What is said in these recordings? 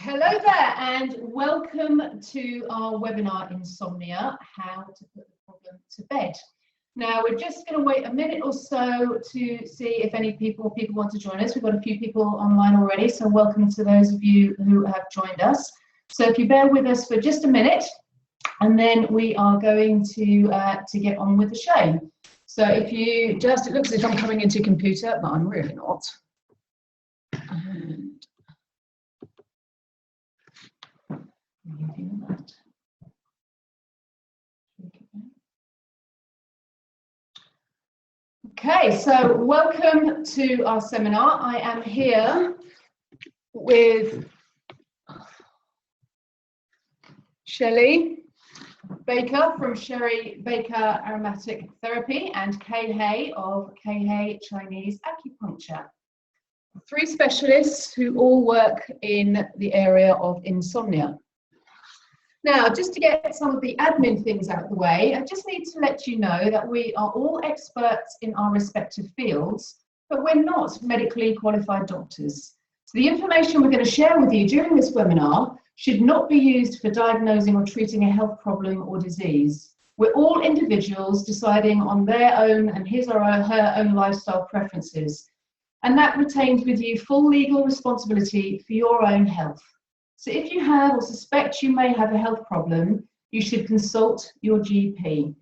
Hello there and welcome to our webinar, Insomnia, How to Put the Problem to Bed. Now, we're just going to wait a minute or so to see if any people want to join us. We've got a few people online already, so welcome to those of you who have joined us. So if you bear with us for just a minute, and then we are going to get on with the show. So if you just, it looks as if I'm coming into a computer, but I'm really not. Okay, so welcome to our seminar. I am here with Shelley Baker from Sherry Baker Aromatic Therapy and Kay Hay of Kay Hay Chinese Acupuncture. Three specialists who all work in the area of insomnia. Now, just to get some of the admin things out of the way, I just need to let you know that we are all experts in our respective fields, but we're not medically qualified doctors. So the information we're going to share with you during this webinar should not be used for diagnosing or treating a health problem or disease. We're all individuals deciding on their own and his or her own lifestyle preferences, and that retains with you full legal responsibility for your own health. So if you have or suspect you may have a health problem, you should consult your GP.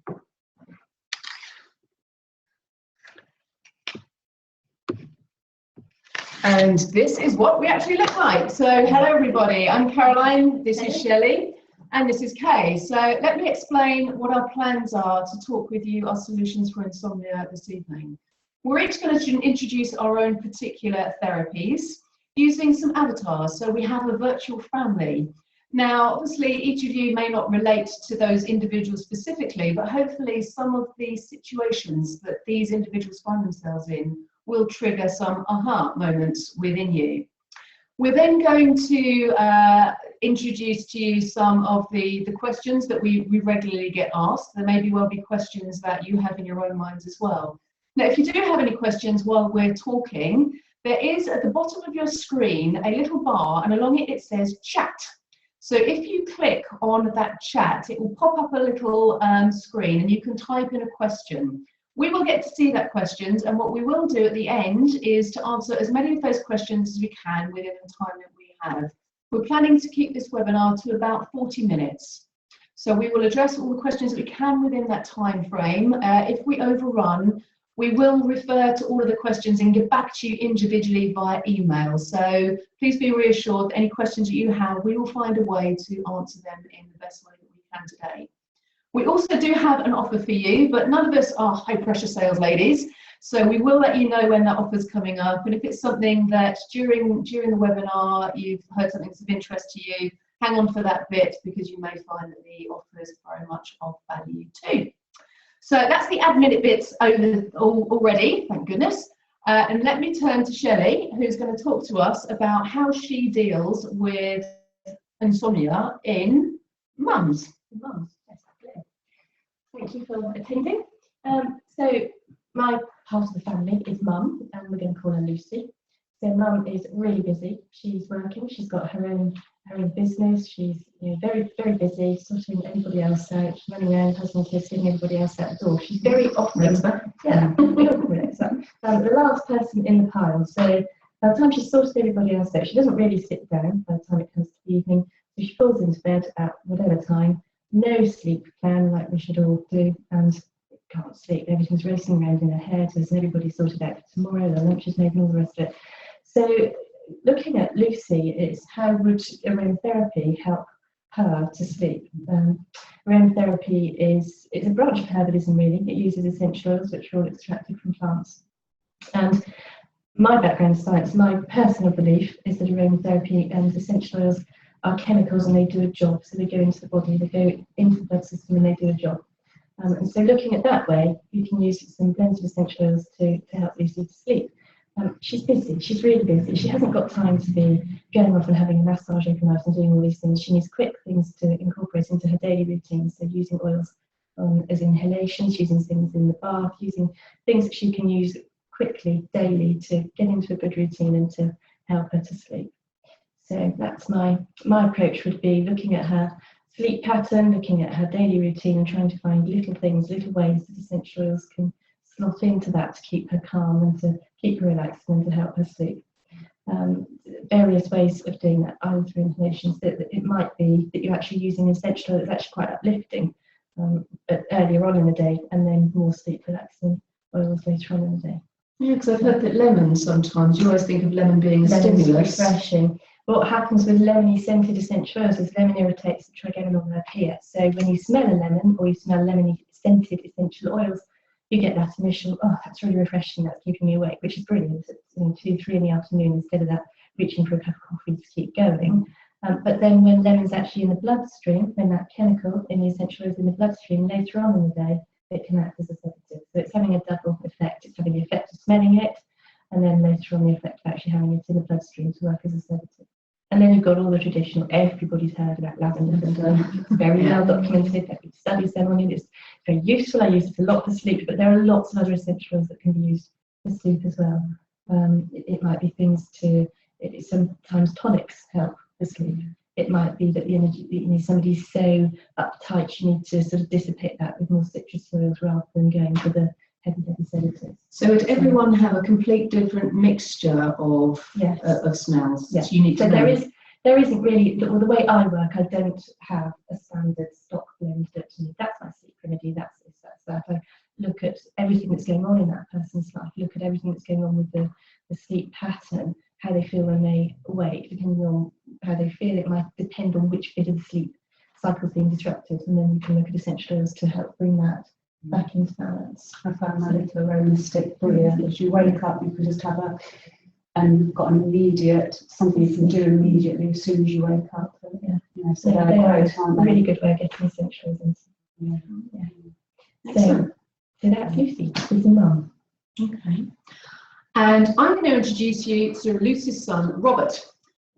And this is what we actually look like. So hello everybody, I'm Caroline, this is Shelley, and this is Kay. So let me explain what our plans are to talk with you, our solutions for insomnia this evening. We're each going to introduce our own particular therapies using some avatars. So we have a virtual family. Now, obviously, each of you may not relate to those individuals specifically, but hopefully some of the situations that these individuals find themselves in will trigger some aha moments within you. We're then going to introduce to you some of the questions that we regularly get asked. There may well be questions that you have in your own minds as well. Now, if you do have any questions while we're talking, there is at the bottom of your screen a little bar, and along it says chat. So if you click on that chat, it will pop up a little screen and you can type in a question. We will get to see that questions, and what we will do at the end is to answer as many of those questions as we can within the time that we have. We're planning to keep this webinar to about 40 minutes. So we will address all the questions that we can within that time frame. If we overrun, we will refer to all of the questions and get back to you individually via email. So please be reassured that any questions that you have, we will find a way to answer them in the best way that we can today. We also do have an offer for you, but none of us are high pressure sales ladies. So we will let you know when that offer is coming up. And if it's something that during the webinar, you've heard something that's of interest to you, hang on for that bit because you may find that the offer is very much of value too. So that's the admin bits over already, thank goodness. And let me turn to Shelley, who's going to talk to us about how she deals with insomnia in mums. Thank you for attending. So my part of the family is Mum, and we're going to call her Lucy. So Mum is really busy. She's working. She's got her own business. She's very, very busy, sorting anybody else out, running around, husband, kids, getting everybody else out the door. She's very often, the last person in the pile. So by the time she's sorted everybody else out, she doesn't really sit down by the time it comes to the evening. So she falls into bed at whatever time. No sleep plan like we should all do, and can't sleep. Everything's racing around in her head. There's everybody sorted out for tomorrow. The lunch is made and all the rest of it. So looking at Lucy, it's how would aromatherapy help her to sleep? Aromatherapy is a branch of herbalism, really. It uses essential oils, which are all extracted from plants. And my background is science. My personal belief is that aromatherapy and essential oils are chemicals and they do a job. So they go into the body, they go into the blood system and they do a job. And so looking at that way, you can use some blends of essential oils to help Lucy to sleep. She's busy, she's really busy. She hasn't got time to be going off and having a massage overnight and doing all these things. She needs quick things to incorporate into her daily routine. So using oils as inhalations, using things in the bath, using things that she can use quickly, daily, to get into a good routine and to help her to sleep. So that's my approach would be looking at her sleep pattern, looking at her daily routine and trying to find little things, little ways that essential oils can slot into that to keep her calm and to keep her relaxed and to help her sleep. Various ways of doing that, either through inhalations, that it might be that you're actually using essential oil that's actually quite uplifting earlier on in the day, and then more sleep relaxing oils later on in the day. Yeah, because I've heard that lemon sometimes, you always think of lemon being a Lemon's stimulus. refreshing. What happens with lemony scented essential oils is lemon irritates the trigeminal nerve here. So when you smell a lemon or you smell lemony scented essential oils, you get that initial, oh, that's really refreshing, that's keeping me awake, which is brilliant. It's 2, 3 in the afternoon instead of that reaching for a cup of coffee to keep going. But then when lemon's actually in the bloodstream, when that chemical in the essential oil is in the bloodstream, later on in the day, it can act as a sedative. So it's having a double effect. It's having the effect of smelling it, and then later on the effect of actually having it in the bloodstream to work as a sedative. And then you've got all the traditional, everybody's heard about lavender, and it's very well documented. There have studies done on it. It's very useful. I use it a lot for sleep, but there are lots of other essential oils that can be used for sleep as well. It might be things sometimes tonics help for sleep. It might be that the energy, somebody's so uptight, you need to sort of dissipate that with more citrus oils rather than going for the heavy sedatives. So would everyone have a complete different mixture of smells? Yes. It's unique. So there isn't really, the way I work, I don't have a standard stock blend that's my sleep remedy, that's this, that's that. I look at everything that's going on in that person's life, look at everything that's going on with the sleep pattern, how they feel when they wake, depending on how they feel. It might depend on which bit of the sleep cycle is being disrupted, and then you can look at essential oils to help bring that back into balance. I found my little aroma stick brilliant. As you wake up, you can just have got an immediate, something you can do immediately as soon as you wake up. So they're great, aren't they? Really good way of getting essential oils into. So that's Lucy, Lucy Mum. Okay. And I'm going to introduce you to Lucy's son, Robert.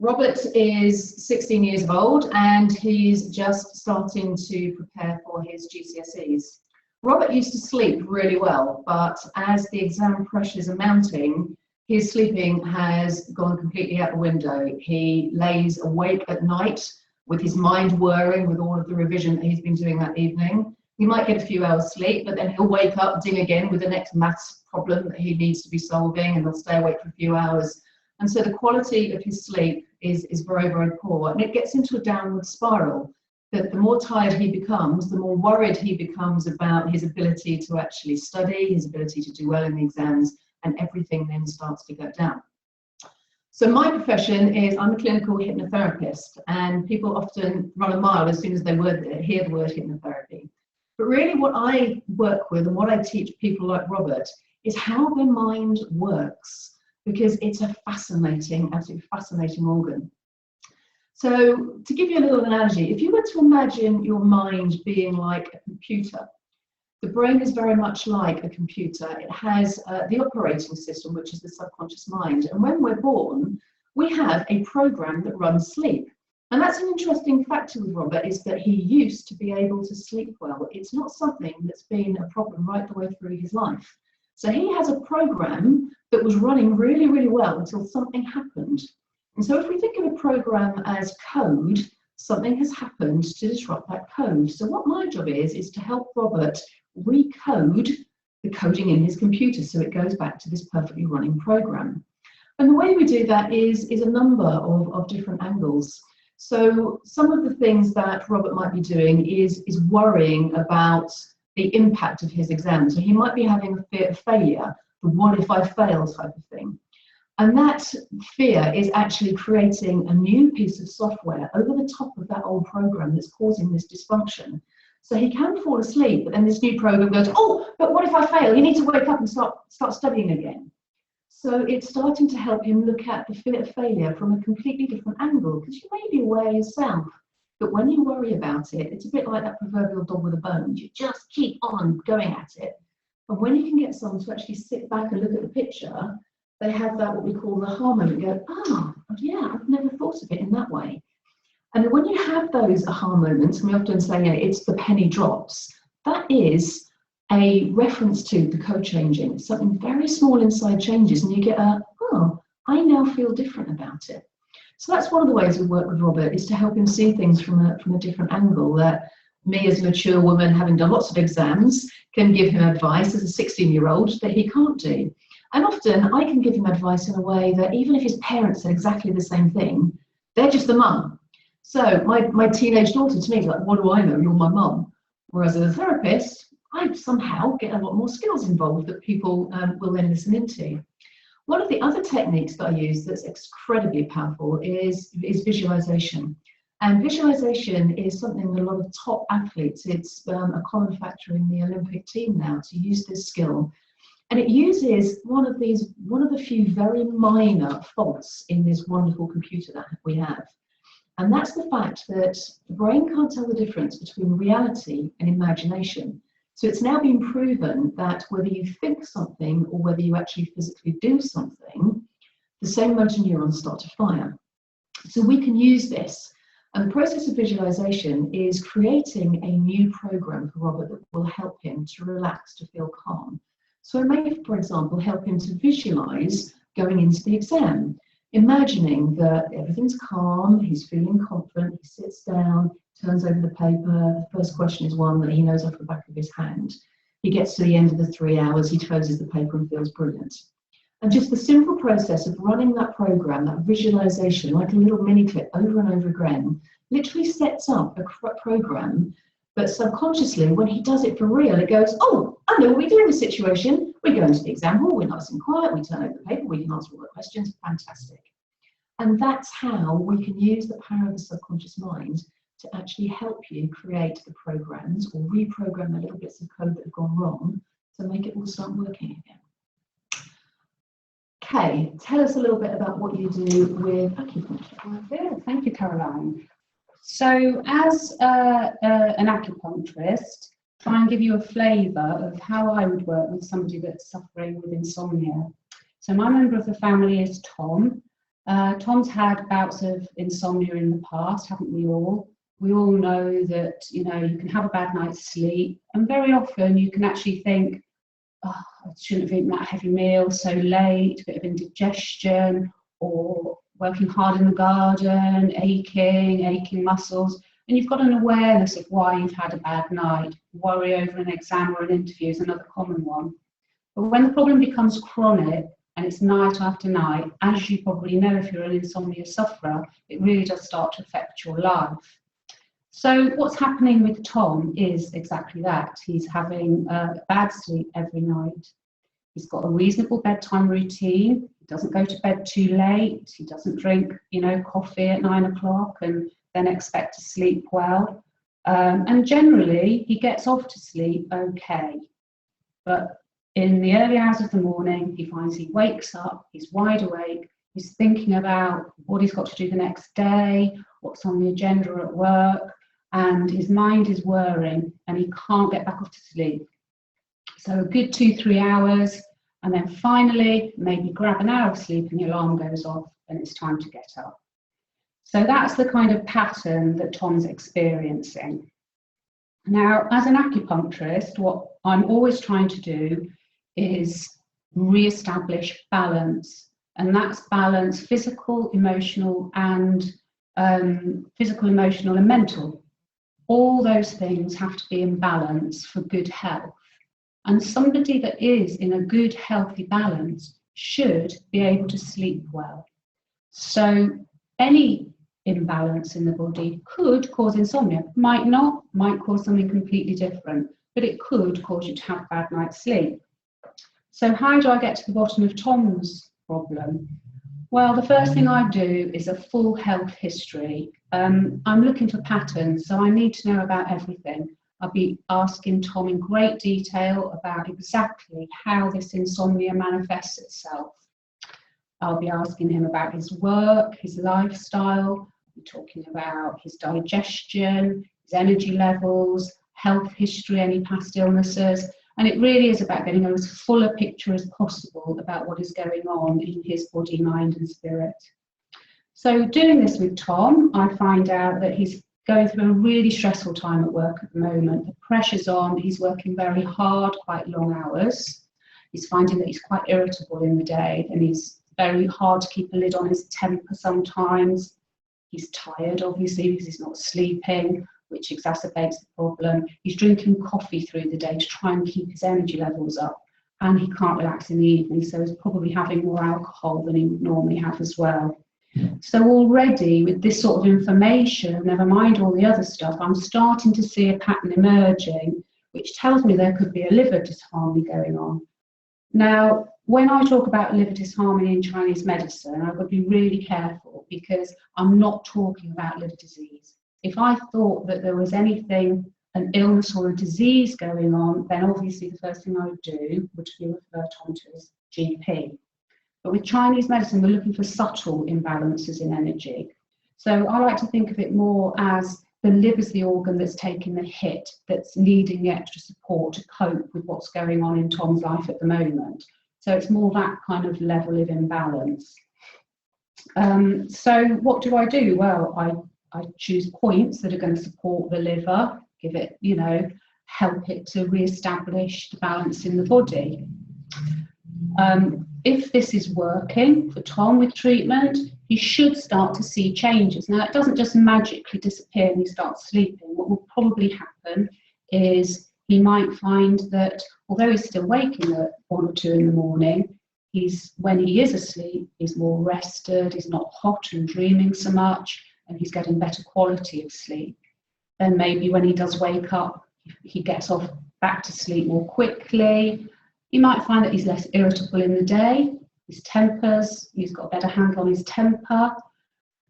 Robert is 16 years old and he's just starting to prepare for his GCSEs. Robert used to sleep really well, but as the exam pressures are mounting, his sleeping has gone completely out the window. He lays awake at night with his mind whirring with all of the revision that he's been doing that evening. He might get a few hours sleep, but then he'll wake up, ding again with the next maths problem that he needs to be solving, and he'll stay awake for a few hours. And so the quality of his sleep is very, very poor. And it gets into a downward spiral, that the more tired he becomes, the more worried he becomes about his ability to actually study, his ability to do well in the exams, and everything then starts to go down. So my profession is, I'm a clinical hypnotherapist, and people often run a mile as soon as they hear the word hypnotherapy. But really what I work with and what I teach people like Robert is how their mind works, because it's a fascinating, absolutely fascinating organ. So to give you a little analogy, if you were to imagine your mind being like a computer, the brain is very much like a computer. It has the operating system, which is the subconscious mind. And when we're born, we have a program that runs sleep. And that's an interesting factor with Robert, is that he used to be able to sleep well. It's not something that's been a problem right the way through his life. So he has a program that was running really, really well until something happened. And so if we think of a program as code, something has happened to disrupt that code. So what my job is to help Robert recode the coding in his computer so it goes back to this perfectly running program. And the way we do that is a number of different angles. So some of the things that Robert might be doing is worrying about the impact of his exam. So he might be having a fear of failure, the what if I fail type of thing. And that fear is actually creating a new piece of software over the top of that old program that's causing this dysfunction. So he can fall asleep, but then this new program goes, oh, but what if I fail? You need to wake up and start studying again. So it's starting to help him look at the fear of failure from a completely different angle, because you may be aware yourself that when you worry about it, it's a bit like that proverbial dog with a bone. You just keep on going at it. And when you can get someone to actually sit back and look at the picture, they have that, what we call the aha moment, go, oh, yeah, I've never thought of it in that way. And when you have those aha moments, and we often say, yeah, it's the penny drops, that is a reference to the code changing. Something very small inside changes, and you get oh, I now feel different about it. So that's one of the ways we work with Robert, is to help him see things from a different angle, that me as a mature woman, having done lots of exams, can give him advice as a 16-year-old that he can't do. And often I can give him advice in a way that even if his parents said exactly the same thing, they're just the mum. So my teenage daughter to me is like, what do I know? You're my mum. Whereas as a therapist, I somehow get a lot more skills involved that people will then listen into. One of the other techniques that I use that's incredibly powerful is visualization. And visualization is something that a lot of top athletes, it's a common factor in the Olympic team now to use this skill. And it uses one of the few very minor faults in this wonderful computer that we have. And that's the fact that the brain can't tell the difference between reality and imagination. So it's now been proven that whether you think something or whether you actually physically do something, the same motor neurons start to fire. So we can use this. And the process of visualization is creating a new program for Robert that will help him to relax, to feel calm. So I may, for example, help him to visualize going into the exam, imagining that everything's calm, he's feeling confident, he sits down, turns over the paper. The first question is one that he knows off the back of his hand. He gets to the end of the 3 hours, he closes the paper and feels brilliant. And just the simple process of running that program, that visualization, like a little mini clip over and over again, literally sets up a program. But subconsciously, when he does it for real, it goes, oh, I know what we do in this situation. We go into the exam hall, we're nice and quiet, we turn over the paper, we can answer all the questions, fantastic. And that's how we can use the power of the subconscious mind to actually help you create the programs or reprogram the little bits of code that have gone wrong to make it all start working again. Kay, tell us a little bit about what you do with acupuncture. Thank you, Caroline. So as an acupuncturist, try and give you a flavour of how I would work with somebody that's suffering with insomnia. So my member of the family is Tom. Tom's had bouts of insomnia in the past, haven't we all? We all know that, you know, you can have a bad night's sleep, and very often you can actually think, oh, I shouldn't have eaten that heavy meal so late, a bit of indigestion, or working hard in the garden, aching muscles, and you've got an awareness of why you've had a bad night. Worry over an exam or an interview is another common one. But when the problem becomes chronic and it's night after night, as you probably know if you're an insomnia sufferer, it really does start to affect your life. So what's happening with Tom is exactly that. He's having bad sleep every night. He's got a reasonable bedtime routine. He doesn't go to bed too late. He doesn't drink, coffee at 9 o'clock and then expect to sleep well. And generally, he gets off to sleep okay. But in the early hours of the morning, he finds he wakes up, he's wide awake, he's thinking about what he's got to do the next day, what's on the agenda at work, and his mind is whirring and he can't get back off to sleep. So a good 2-3 hours, and then finally maybe grab an hour of sleep and the alarm goes off and it's time to get up. So that's the kind of pattern that Tom's experiencing. Now, as an acupuncturist, what I'm always trying to do is re-establish balance, and that's balance physical, emotional, and mental. All those things have to be in balance for good health. And somebody that is in a good, healthy balance should be able to sleep well. So any imbalance in the body could cause insomnia. Might not, might cause something completely different, but it could cause you to have a bad night's sleep. So how do I get to the bottom of Tom's problem? Well, the first thing I do is a full health history. I'm looking for patterns, so I need to know about everything. I'll be asking Tom in great detail about exactly how this insomnia manifests itself. I'll be asking him about his work, his lifestyle, we're talking about his digestion, his energy levels, health history, any past illnesses. And it really is about getting as full a picture as possible about what is going on in his body, mind and spirit. So doing this with Tom, I find out that he's going through a really stressful time at work at the moment. The pressure's on, he's working very hard, quite long hours. He's finding that he's quite irritable in the day, and he's very hard to keep a lid on his temper sometimes. He's tired, obviously, because he's not sleeping, which exacerbates the problem. He's drinking coffee through the day to try and keep his energy levels up, and he can't relax in the evening, so he's probably having more alcohol than he would normally have as well. So already with this sort of information, never mind all the other stuff, I'm starting to see a pattern emerging, which tells me there could be a liver disharmony going on. Now, when I talk about liver disharmony in Chinese medicine, I've got to be really careful because I'm not talking about liver disease. If I thought that there was anything, an illness or a disease going on, then obviously the first thing I would do would be refer on to his GP. But with Chinese medicine, we're looking for subtle imbalances in energy. So I like to think of it more as the liver's the organ that's taking the hit, that's needing the extra support to cope with what's going on in Tom's life at the moment. So it's more that kind of level of imbalance. So what do? Well, I choose points that are going to support the liver, give it, help it to re-establish the balance in the body. If this is working for Tom with treatment, he should start to see changes. Now, it doesn't just magically disappear when he starts sleeping. What will probably happen is he might find that although he's still waking at 1 or 2 in the morning, when he is asleep, he's more rested, he's not hot and dreaming so much, and he's getting better quality of sleep. Then maybe when he does wake up, he gets off back to sleep more quickly. You might find that he's less irritable in the day, he's got a better handle on his temper,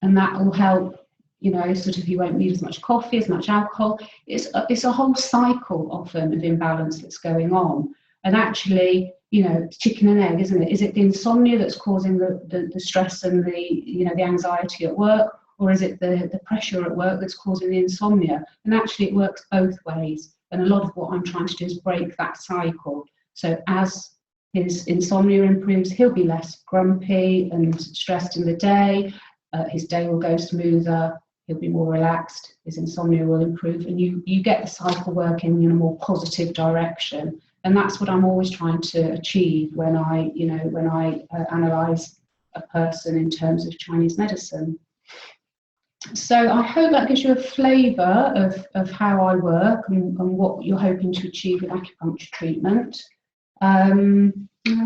and that will help, sort of, you won't need as much coffee, as much alcohol. It's a whole cycle often of imbalance that's going on. And actually, it's chicken and egg, isn't it? Is it the insomnia that's causing the stress and the anxiety at work, or is it the pressure at work that's causing the insomnia? And actually it works both ways. And a lot of what I'm trying to do is break that cycle. So as his insomnia improves, he'll be less grumpy and stressed in the day. His day will go smoother. He'll be more relaxed. His insomnia will improve, and you get the cycle working in a more positive direction. And that's what I'm always trying to achieve when I analyse a person in terms of Chinese medicine. So I hope that gives you a flavour of how I work and what you're hoping to achieve with acupuncture treatment. I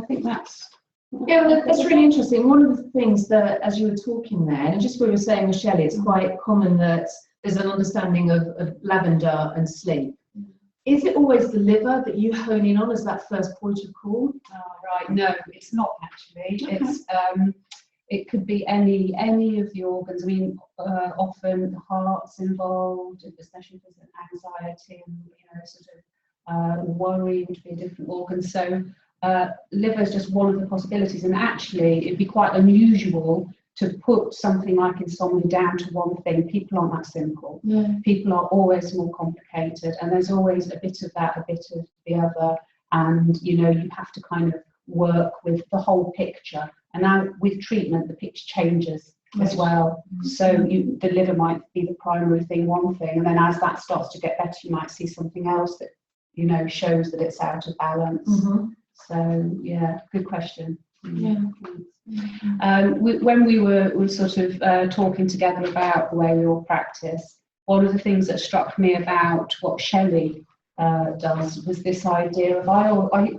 think that's really interesting. One of the things that, as you were talking there, and just we were saying with Shelley, it's quite common that there's an understanding of lavender and sleep. Is it always the liver that you hone in on as that first point of call? Right, no, it's not actually. Okay. It could be any of the organs. I mean, often the heart's involved, especially if there's an anxiety and sort of worry would be a different organ. So liver is just one of the possibilities, and actually it'd be quite unusual to put something like insomnia down to one thing. People aren't that simple. Yeah. People are always more complicated, and there's always a bit of that, a bit of the other, and you have to kind of work with the whole picture. And now with treatment, the picture changes as well. So the liver might be the primary thing, one thing, and then as that starts to get better, you might see something else that shows that it's out of balance. Mm-hmm. So yeah, good question. Yeah. When we were sort of talking together about the way we all practice, one of the things that struck me about what Shelley does was this idea of I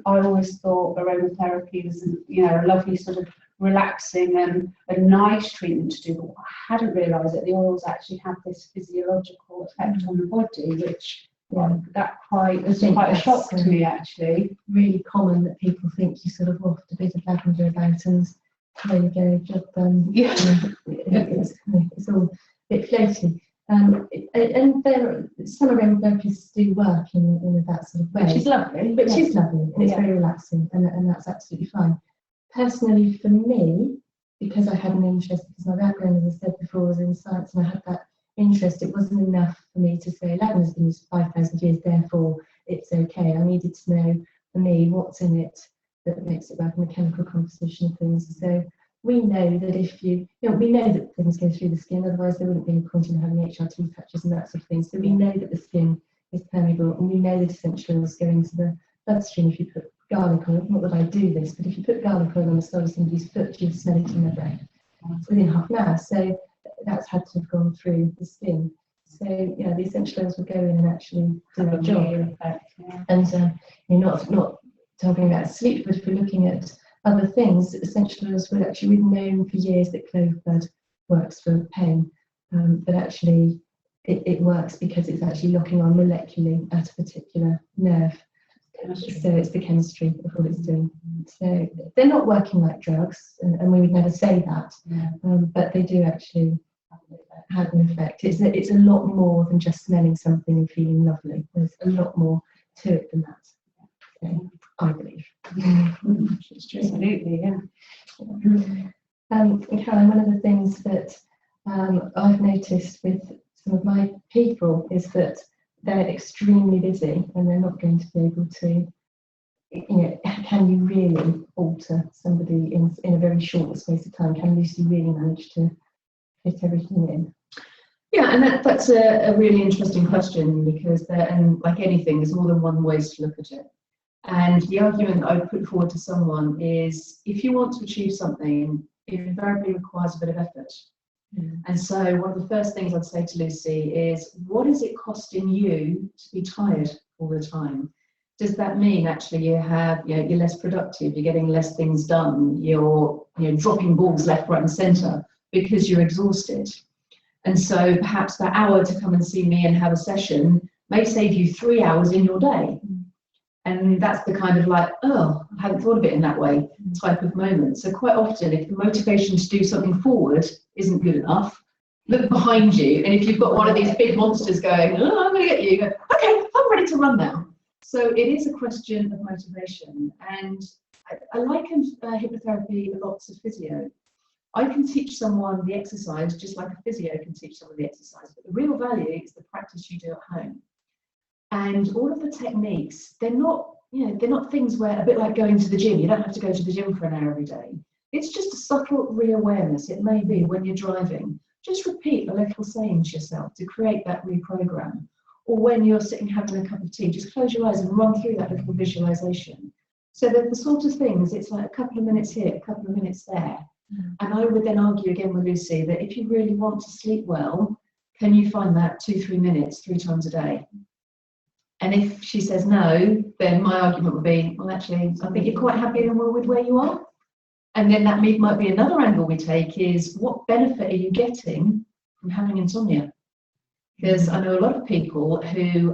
always thought aromatherapy was a lovely sort of relaxing and a nice treatment to do, but I hadn't realised that the oils actually have this physiological effect on the body, which that was quite a shock to me actually. Really common that people think you sort of waft a bit of lavender about and there you go, job done. Yeah. It's all a bit floaty. And there, some aromatherapists do work in that sort of way. Which is lovely. And it's very relaxing, and that's absolutely fine. Personally, for me, because I had an interest, because my background, as I said before, was in science, and I had that interest, it wasn't enough for me to say lavender's been used for 5,000 years, therefore it's okay. I needed to know, for me, what's in it that makes it work, and the chemical composition of things. So we know that we know that things go through the skin, otherwise there wouldn't be any point in having HRT patches and that sort of thing. So we know that the skin is permeable, and we know that essential oils go into the bloodstream if you put garlic oil, not that I do this, but if you put garlic oil on the sole of somebody's foot, you'll smell it in their breath within half an hour. So that's had to have gone through the skin. So yeah, the essential oils will go in and actually do their job. And you're not talking about sleep, but if we're looking at other things, essential oils we've known for years that clove bud works for pain, but actually it works because it's actually locking on molecularly at a particular nerve. So it's the chemistry of what it's doing. So they're not working like drugs, and we would never say that, but they do actually have an effect. It's a lot more than just smelling something and feeling lovely. There's a lot more to it than that, so, I believe. Absolutely, yeah. And Caroline, one of the things that I've noticed with some of my people is that they're extremely busy and they're not going to be able to, can you really alter somebody in a very short space of time? Can Lucy really manage to fit everything in? Yeah, and that's a really interesting question, because and like anything, there's more than one ways to look at it. And the argument I would put forward to someone is, if you want to achieve something, it invariably requires a bit of effort. And so one of the first things I'd say to Lucy is, what is it costing you to be tired all the time? Does that mean actually you're less productive, you're getting less things done, you're dropping balls left, right and centre because you're exhausted? And so perhaps that hour to come and see me and have a session may save you 3 hours in your day. And that's the kind of like, oh, I hadn't thought of it in that way type of moment. So quite often, if the motivation to do something forward isn't good enough, look behind you. And if you've got one of these big monsters going, oh, I'm going to get you, go, okay, I'm ready to run now. So it is a question of motivation. And I liken hypnotherapy a lot to physio. I can teach someone the exercise just like a physio can teach someone the exercise. But the real value is the practice you do at home. And all of the techniques, they're not things where, a bit like going to the gym, you don't have to go to the gym for an hour every day. It's just a subtle reawareness. It may be when you're driving, just repeat a little saying to yourself to create that reprogram. Or when you're sitting having a cup of tea, just close your eyes and run through that little visualization. So they're the sort of things, it's like a couple of minutes here, a couple of minutes there. And I would then argue again with Lucy that if you really want to sleep well, can you find that 2-3 minutes 3 times a day? And if she says no, then my argument would be, well, actually, I think you're quite happy and well with where you are. And then that might be another angle we take is, what benefit are you getting from having insomnia? Because I know a lot of people who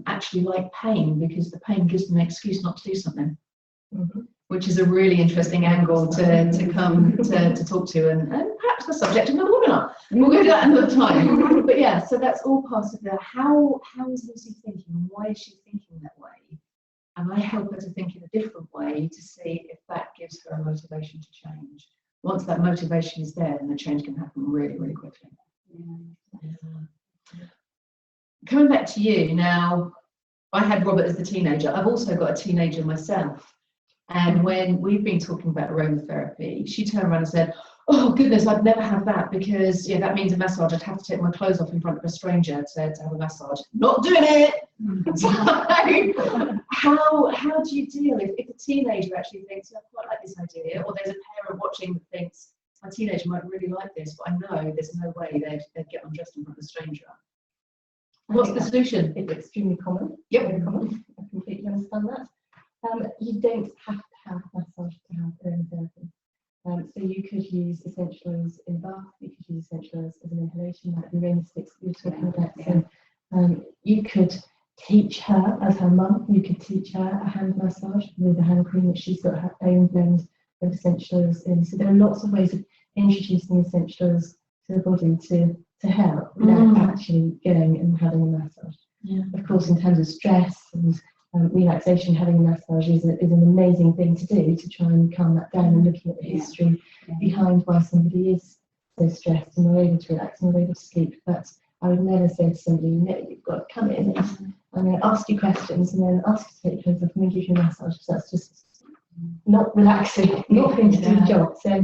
actually like pain because the pain gives them an excuse not to do something, which is a really interesting angle to come to talk to, and perhaps the subject of another webinar. We'll do that another time. But yeah, so that's all part of the how is Lucy thinking? Why is she thinking that way? And I help her to think in a different way to see if that gives her a motivation to change. Once that motivation is there, then the change can happen really, really quickly. Coming back to you now, I had Robert as the teenager. I've also got a teenager myself. And when we've been talking about aromatherapy, she turned around and said, oh goodness, I'd never have that, because that means a massage. I'd have to take my clothes off in front of a stranger to have a massage. Not doing it. So, how do you deal if a teenager actually thinks, I quite like this idea, or there's a parent watching that thinks, my teenager might really like this, but I know there's no way they'd get undressed in front of a stranger. What's the solution? It's extremely common. Yep. Very common. I completely understand that. You don't have to have massage to have aromatherapy. So you could use essential oils in the bath, you could use essential oils as an inhalation, like the aroma sticks we were talking about. So you could teach her, as her mum, you could teach her a hand massage with a hand cream that she's got her own blend of essential oils in. So there are lots of ways of introducing essential oils to the body to help without actually going and having a massage. Of course, in terms of stress and relaxation, having a massage is an amazing thing to do to try and calm that down, and looking at the history behind why somebody is so stressed and they're able to relax and they're able to sleep. But I would never say to somebody, you've got to come in and I'm going to ask you questions and then ask you to take your clothes off and then give you a massage, because that's just not relaxing, not going to do the job. So,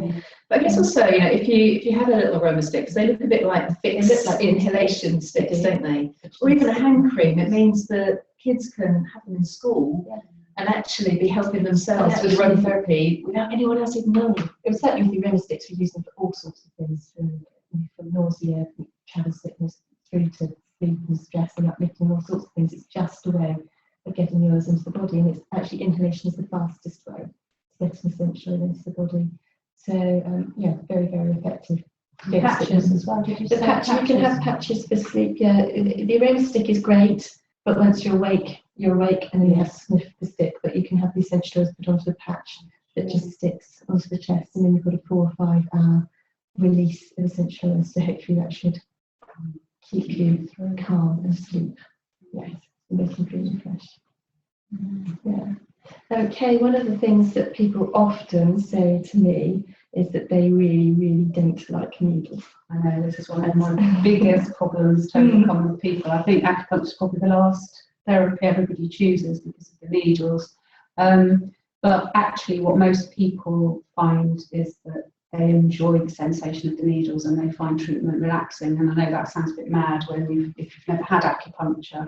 but I guess also, if you have a little aroma stick, because they look a bit like fixed, they look like inhalation sticks, don't they? Or even a hand cream. It means that kids can have them in school, and actually be helping themselves with aromatherapy without anyone else even knowing. It was certainly with the aroma sticks, we use them for all sorts of things, from nausea, travel sickness, through to sleep and stress and uplifting, all sorts of things. It's just a way of getting the oils into the body, and it's actually inhalation is the fastest way to get an essential oil into the body. So yeah, very, very effective. Patches as well. Did you The say patch, you can have patches for sleep. Yeah, the aroma stick is great, but once you're awake, and then you have to sniff the stick. But you can have the essential oils put onto a patch that just sticks onto the chest, and then you've got a 4 or 5 hour release of essential oils. So hopefully that should keep you calm and asleep. Yes, and make you feeling fresh. Yeah. Okay, one of the things that people often say to me is that they really, really don't like needles. I know this is one of my biggest problems to overcome with people. I think acupuncture is probably the last therapy everybody chooses because of the needles. But actually what most people find is that they enjoy the sensation of the needles and they find treatment relaxing. And I know that sounds a bit mad if you've never had acupuncture.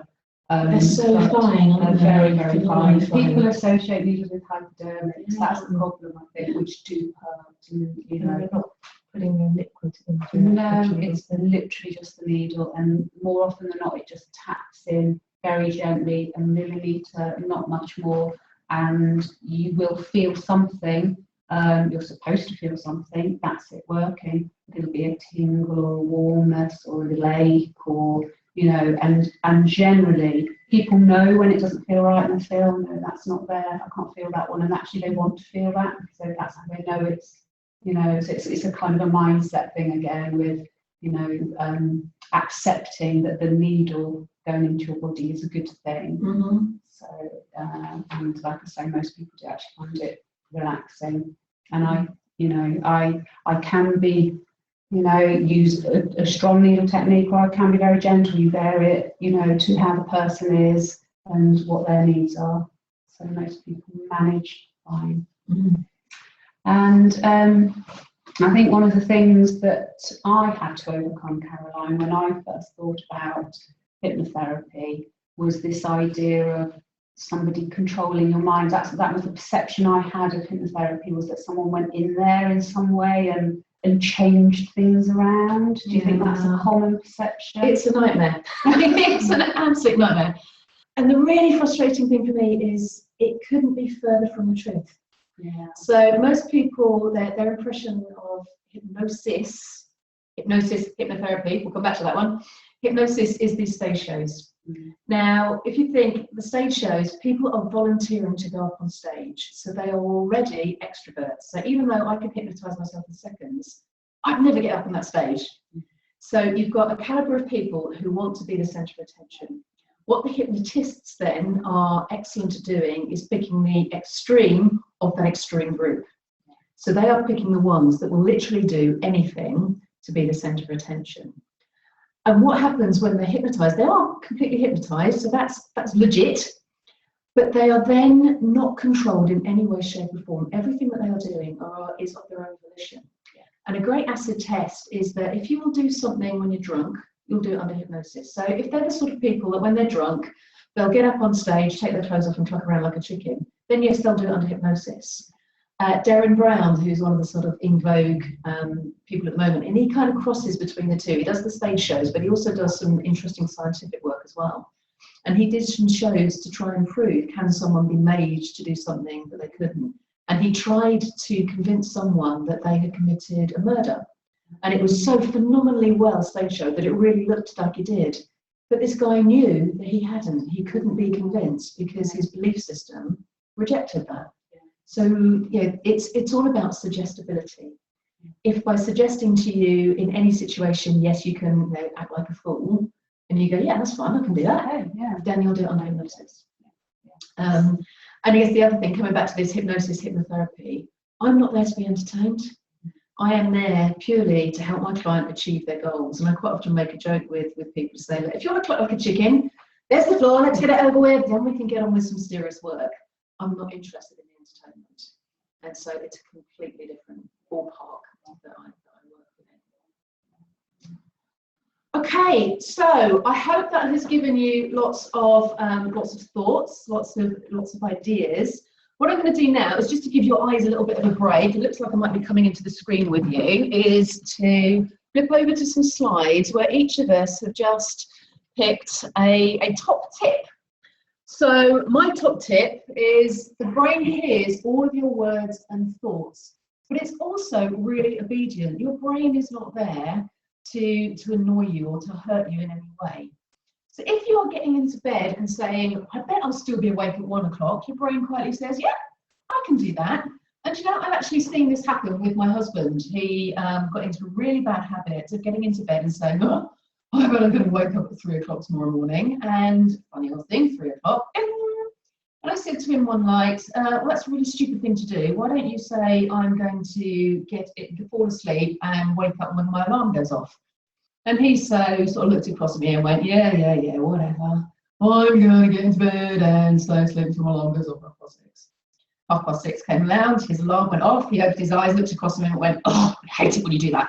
They're so fine. They're very, very fine. People associate needles with hypodermics. That's the problem, I think, which do hurt. You know, They're not putting a liquid into it. no, it's literally just the needle, and more often than not, it just taps in very gently, a millimetre, not much more, and you will feel something. You're supposed to feel something. That's it working. It'll be a tingle or a warmness or a little ache, or and generally people know when it doesn't feel right, and they say, oh no, that's not there, I can't feel that one, and actually they want to feel that, so that's how they know it's, so it's a kind of a mindset thing again with, accepting that the needle going into your body is a good thing. So, and like I say, most people do actually find it relaxing, and I can be, use a strong needle technique, or I can be very gentle. You vary it, to how the person is and what their needs are. So most people manage fine. And I think one of the things that I had to overcome, Caroline, when I first thought about hypnotherapy, was this idea of somebody controlling your mind. That was the perception I had of hypnotherapy, was that someone went in there in some way and changed things around. Do you think that's a common perception? It's a nightmare. It's an absolute nightmare. And the really frustrating thing for me is it couldn't be further from the truth. Yeah. So most people, their impression of hypnosis, hypnotherapy, we'll come back to that one. Hypnosis is these stage shows. Now, if you think the stage shows, people are volunteering to go up on stage, so they are already extroverts. So even though I can hypnotise myself in seconds, I'd never get up on that stage. So you've got a calibre of people who want to be the centre of attention. What the hypnotists then are excellent at doing is picking the extreme of that extreme group. So they are picking the ones that will literally do anything to be the centre of attention. And what happens when they're hypnotised? They are completely hypnotised, so that's legit, but they are then not controlled in any way, shape or form. Everything that they are doing is of their own volition. And a great acid test is that if you will do something when you're drunk, you'll do it under hypnosis. So if they're the sort of people that when they're drunk, they'll get up on stage, take their clothes off and cluck around like a chicken, then yes, they'll do it under hypnosis. Darren Brown, who's one of the sort of in vogue people at the moment, and he kind of crosses between the two. He does the stage shows, but he also does some interesting scientific work as well. And he did some shows to try and prove, can someone be made to do something that they couldn't? And he tried to convince someone that they had committed a murder. And it was so phenomenally well stage show that it really looked like he did. But this guy knew that he hadn't. He couldn't be convinced because his belief system rejected that. So it's all about suggestibility. If by suggesting to you in any situation, yes, you can act like a fool, and you go, yeah, that's fine, I can do that. Okay, yeah. Then you'll do it under hypnosis. And I guess the other thing, coming back to this hypnosis, hypnotherapy, I'm not there to be entertained. I am there purely to help my client achieve their goals. And I quite often make a joke with people to say, if you want to cluck like a chicken, there's the floor, let's get it over with, then we can get on with some serious work. I'm not interested in the entertainment. And so it's a completely different ballpark that I work Okay, so I hope that has given you lots of thoughts, lots of ideas. What I'm going to do now is just to give your eyes a little bit of a break. It looks like I might be coming into the screen with you. Is to flip over to some slides where each of us have just picked a top tip. So my top tip is the brain hears all of your words and thoughts, but it's also really obedient. Your brain is not there to annoy you or to hurt you in any way. So if you're getting into bed and saying, I bet I'll still be awake at 1 o'clock, your brain quietly says, yeah, I can do that. And you know, I've actually seen this happen with my husband. He got into a really bad habit of getting into bed and saying, oh, I bet I'm going to wake up at 3 o'clock tomorrow morning. And funny old thing, 3 o'clock. And I said to him one night, well, that's a really stupid thing to do. Why don't you say I'm going to fall asleep and wake up when my alarm goes off? And he sort of looked across at me and went, yeah, whatever. I'm going to get into bed and stay asleep until my alarm goes off at 6:30. 6:30 came around, his alarm went off, he opened his eyes, looked across at me and went, oh, I hate it when you do that.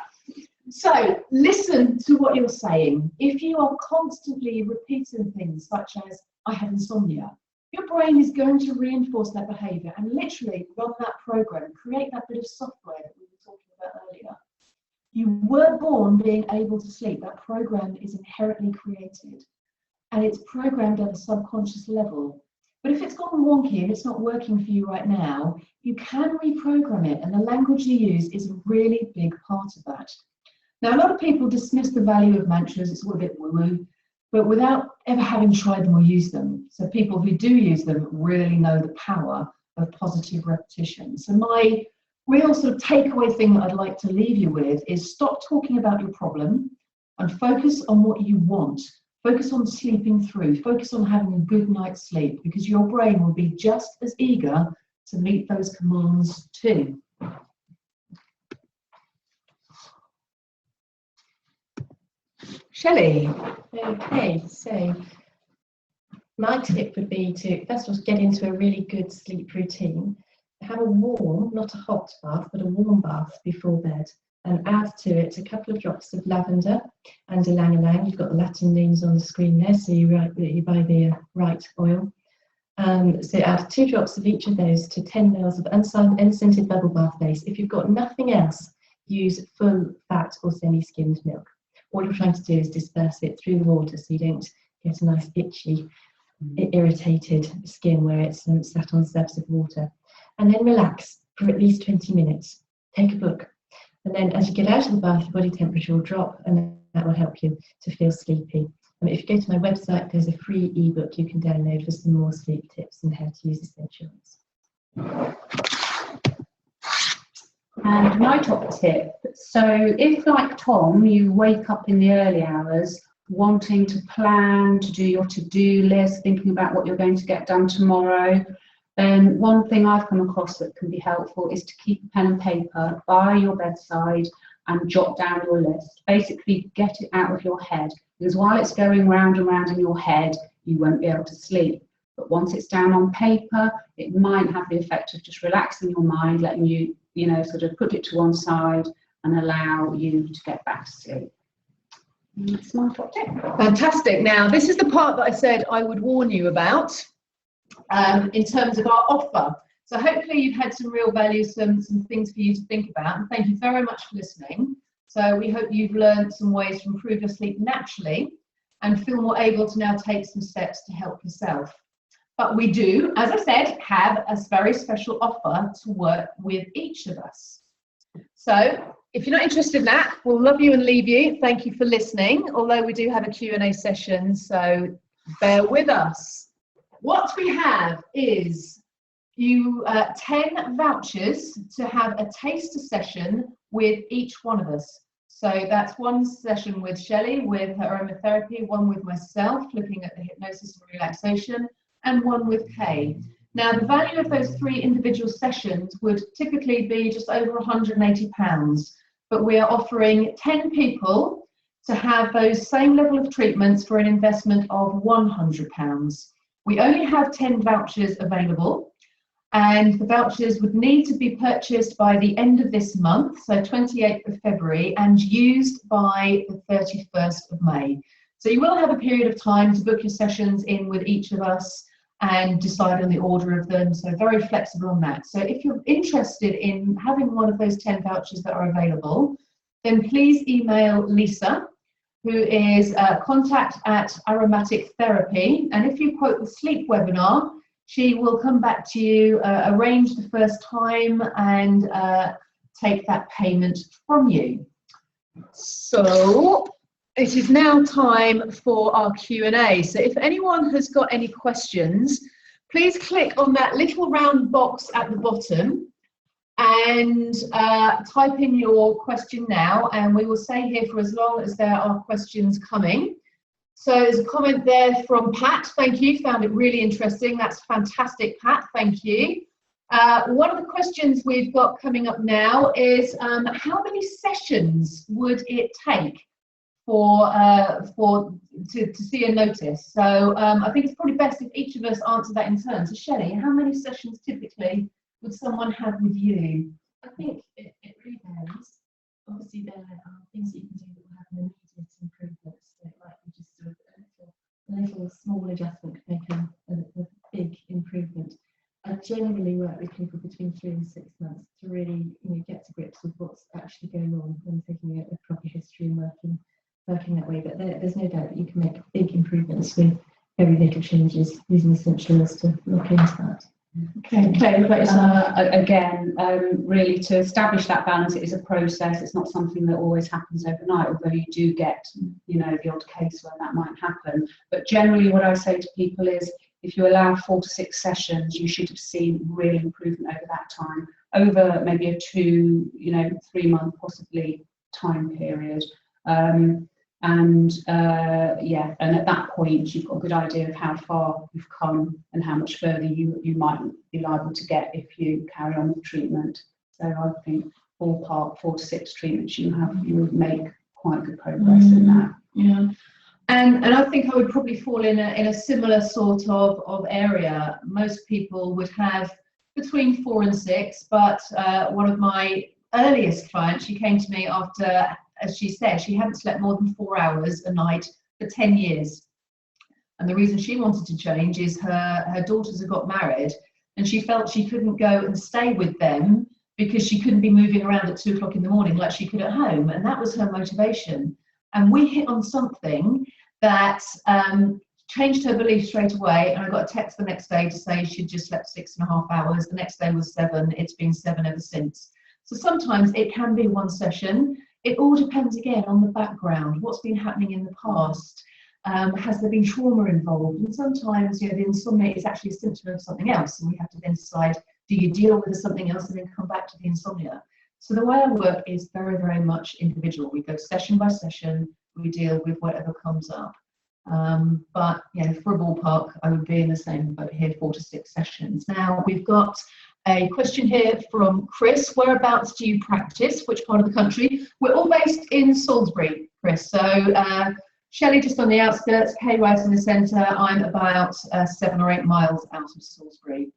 So listen to what you're saying. If you are constantly repeating things such as, I have insomnia, your brain is going to reinforce that behaviour and literally run that program, create that bit of software that we were talking about earlier. You were born being able to sleep. That program is inherently created and it's programmed at a subconscious level. But if it's gone wonky and it's not working for you right now, you can reprogram it, and the language you use is a really big part of that. Now, a lot of people dismiss the value of mantras, it's all a bit woo-woo, but without ever having tried them or used them. So people who do use them really know the power of positive repetition. So my real sort of takeaway thing that I'd like to leave you with is stop talking about your problem and focus on what you want. Focus on sleeping through, focus on having a good night's sleep, because your brain will be just as eager to meet those commands too. Shelley. Okay, so my tip would be to first of all get into a really good sleep routine. Have a warm, not a hot bath, but a warm bath before bed, and add to it a couple of drops of lavender and ylang-ylang. You've got the Latin names on the screen there, so you buy the right oil. So add 2 drops of each of those to 10 ml of unscented bubble bath base. If you've got nothing else, use full fat or semi-skimmed milk. All you're trying to do is disperse it through the water so you don't get a nice itchy, irritated skin where it's sat on slabs of water. And then relax for at least 20 minutes. Take a book. And then as you get out of the bath, your body temperature will drop, and that will help you to feel sleepy. And if you go to my website, there's a free ebook you can download for some more sleep tips and how to use essentials. And my top tip, so if like Tom, you wake up in the early hours wanting to plan, to do your to-do list, thinking about what you're going to get done tomorrow, then one thing I've come across that can be helpful is to keep a pen and paper by your bedside and jot down your list. Basically get it out of your head, because while it's going round and round in your head, you won't be able to sleep. But once it's down on paper, it might have the effect of just relaxing your mind, letting you, sort of put it to one side and allow you to get back to sleep. And that's my top tip. Fantastic. Now, this is the part that I said I would warn you about in terms of our offer. So hopefully you've had some real value, some things for you to think about. And thank you very much for listening. So we hope you've learned some ways to improve your sleep naturally and feel more able to now take some steps to help yourself. But we do, as I said, have a very special offer to work with each of us. So if you're not interested in that, we'll love you and leave you. Thank you for listening, although we do have a Q&A session, so bear with us. What we have is 10 vouchers to have a taster session with each one of us. So that's one session with Shelley with her aromatherapy, one with myself looking at the hypnosis and relaxation, and one with Kay. Now, the value of those 3 individual sessions would typically be just over £180, but we are offering 10 people to have those same level of treatments for an investment of £100. We only have 10 vouchers available, and the vouchers would need to be purchased by the end of this month, so 28th of February, and used by the 31st of May. So you will have a period of time to book your sessions in with each of us and decide on the order of them, so very flexible on that. So if you're interested in having one of those 10 vouchers that are available, then please email Lisa, who is contact@aromatic therapy, and if you quote the sleep webinar, she will come back to you, arrange the first time, and take that payment from you. So it is now time for our Q&A. So if anyone has got any questions, please click on that little round box at the bottom and type in your question now, and we will stay here for as long as there are questions coming. So there's a comment there from Pat. Thank you, found it really interesting. That's fantastic, Pat, thank you. One of the questions we've got coming up now is how many sessions would it take to see a notice? So I think it's probably best if each of us answer that in turn. So Shelley, how many sessions typically would someone have with you? I think it really varies. Obviously, there are things that you can do that will have an immediate improvement. So it might be just sort of a little small adjustment could make a big improvement. I generally work with people between 3 and 6 months to really, get to grips with what's actually going on and taking a proper history and working that way. But there's no doubt that you can make big improvements with very little changes using essentials to look into that. Okay, again, really to establish that balance, it is a process. It's not something that always happens overnight, although you do get, the odd case where that might happen. But generally what I say to people is, if you allow 4 to 6 sessions, you should have seen real improvement over that time, over maybe a 2, 3 month possibly time period. And at that point you've got a good idea of how far you've come and how much further you might be liable to get if you carry on with treatment. So I think ballpark 4 to 6 treatments you would make quite good progress in that. Yeah, and I think I would probably fall in a similar sort of area. Most people would have between 4 and 6, but one of my earliest clients, she came to me after, as she said, she hadn't slept more than 4 hours a night for 10 years. And the reason she wanted to change is her daughters had got married and she felt she couldn't go and stay with them because she couldn't be moving around at 2 o'clock in the morning like she could at home. And that was her motivation. And we hit on something that changed her belief straight away. And I got a text the next day to say she'd just slept 6.5 hours. The next day was 7. It's been 7 ever since. So sometimes it can be one session. It all depends again on the background, what's been happening in the past. Has there been trauma involved? And sometimes, the insomnia is actually a symptom of something else, and we have to then decide, do you deal with something else and then come back to the insomnia? So the way I work is very, very much individual. We go session by session, we deal with whatever comes up. But for a ballpark, I would be in the same boat here, 4 to 6 sessions. Now we've got a question here from Chris. Whereabouts do you practice? Which part of the country? We're all based in Salisbury, Chris. So Shelley just on the outskirts, Kay right in the centre. I'm about 7 or 8 miles out of Salisbury.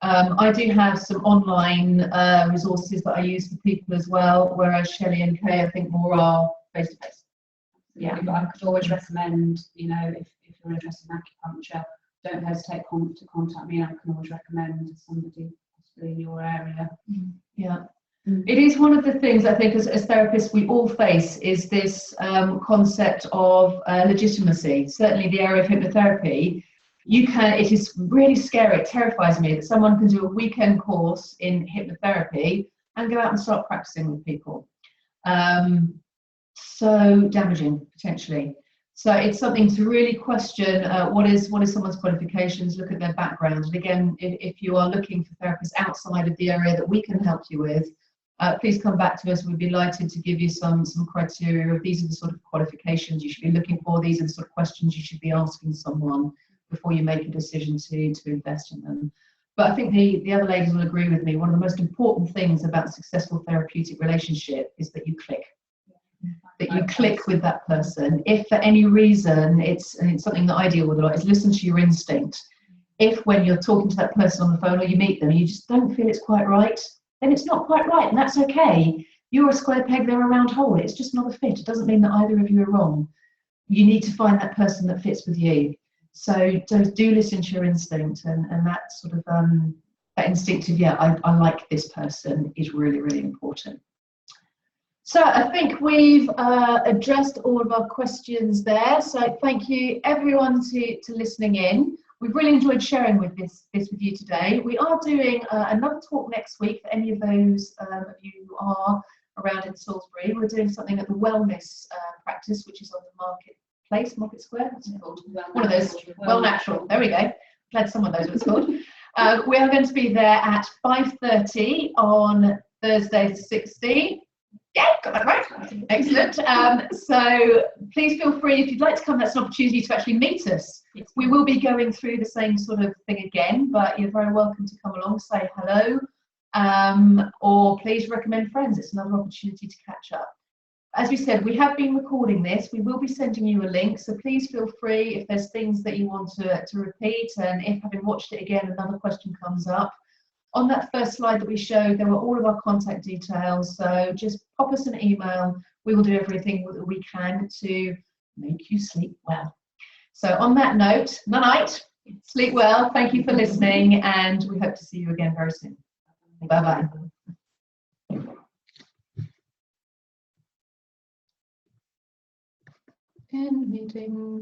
I do have some online resources that I use for people as well, whereas Shelley and Kay, I think, more are face to face. Yeah, but I could always recommend, if you're interested in acupuncture, don't hesitate to contact me. I can always recommend somebody possibly in your area. Yeah. It is one of the things I think as therapists we all face is this concept of legitimacy. Certainly the area of hypnotherapy, it is really scary, it terrifies me that someone can do a weekend course in hypnotherapy and go out and start practicing with people. So damaging, potentially. So it's something to really question what is someone's qualifications, look at their background. And again, if you are looking for therapists outside of the area that we can help you with, please come back to us. We'd be delighted to give you some criteria of these are the sort of qualifications you should be looking for. These are the sort of questions you should be asking someone before you make a decision to invest in them. But I think the other ladies will agree with me. One of the most important things about a successful therapeutic relationship is that you click. That you click with that person. If for any reason, it's something that I deal with a lot, is listen to your instinct. if when you're talking to that person on the phone or you meet them, you just don't feel it's quite right, then it's not quite right, and that's okay. You're a square peg, they're a round hole. It's just not a fit. It doesn't mean that either of you are wrong. You need to find that person that fits with you. So do listen to your instinct, and that sort of that instinctive, yeah, I like this person, is really, really important. So I think we've addressed all of our questions there. So thank you everyone to listening in. We've really enjoyed sharing with this with you today. We are doing another talk next week for any of those of you who are around in Salisbury. We're doing something at the Wellness Practice, which is on the Market Square, what's it called? One of those, Well Natural, there we go. Glad someone knows what it's called. We are going to be there at 5:30 on Thursday the 16th. Yeah, got that right. Excellent. So please feel free, if you'd like to come, that's an opportunity to actually meet us. We will be going through the same sort of thing again, but you're very welcome to come along, say hello, or please recommend friends. It's another opportunity to catch up. As we said, we have been recording this. We will be sending you a link, so please feel free if there's things that you want to repeat, and if having watched it again, another question comes up. On that first slide that we showed, there were all of our contact details, so just pop us an email. We will do everything that we can to make you sleep well. So on that note, night, sleep well, thank you for listening, and we hope to see you again very soon. Bye-bye. End meeting.